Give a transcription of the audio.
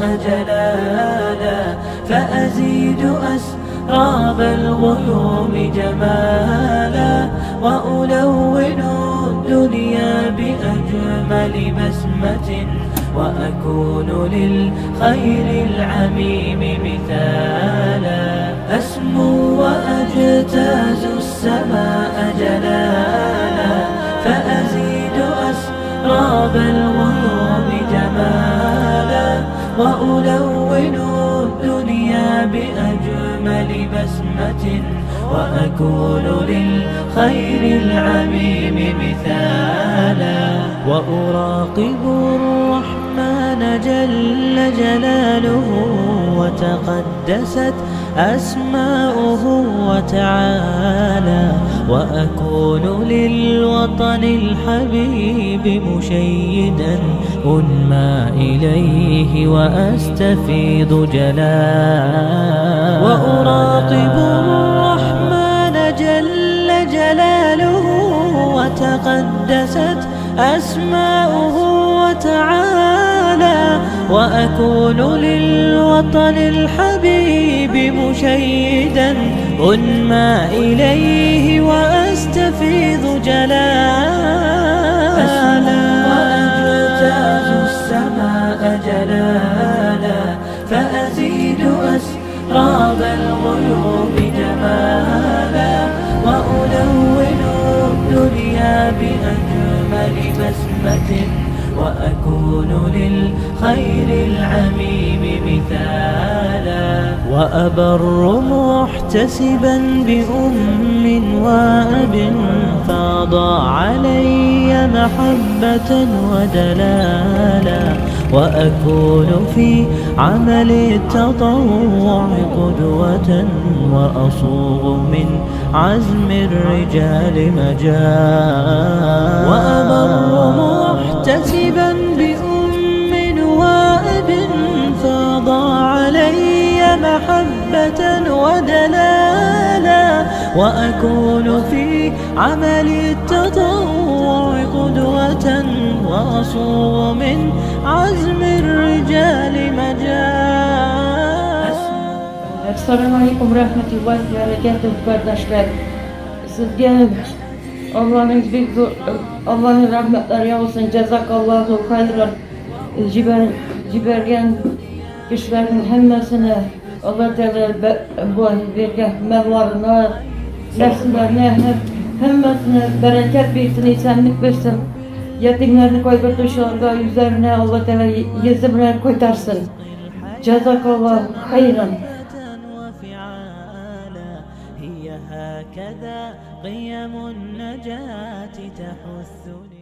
جلالا، فأزيد أسراب الغيوم جمالا، وألون الدنيا بأجمل بسمة، وأكون للخير العميم مثالا. أسمو وأجتاز السماء جلالا، فأزيد أسراب الغيوم جمالا، وألون الدنيا بأجمل بسمة، وأكون للخير العميم مثالا. وأراقب الرحمن جل جلاله، وتقدست أسماؤه وتعالى، وأكون للوطن الحبيب مشيدا أنمى إليه وأستفيض جلالا. وأراقب الرحمن جل جلاله، وتقدست أسماؤه وتعالى، وأكون للوطن الحبيب مشيدا أنمى إليه وأستفيض جلالا. وأجتاز السماء جلالا، فأزيد أسراب الغيوم جمالا، وألون الدنيا بأجمل بسمة، وأكون للخير العميم مثالا. وأبر محتسبا بأم وأب، فاض علي محبة ودلالا، وأكون في عمل التطوع قدوة، وأصوغ من عزم الرجال مجالا. وأبر محتسبا بأم وأب، فاض علي محبة ودلالا، وأكون في عمل التطوع قدوة، وأصوغ من عزم الرجال مجالا. Assalamualaikum warahmatullahi wabarakatuh kardeşler. Sizge Allah'ın rahmetleri olsun. Cezakallahu hayran. Cibergen kişilerin hemmesine Allah Teala bu vergen mallarına, nefslerine, hemmesine bereket versin, isenlik versin. Yetimlerini koyduğuşlarında üzerine Allah Teala yüzümlerini koytarsın. Cezakallahu hayran. هي هكذا قيم النجاة تحثني.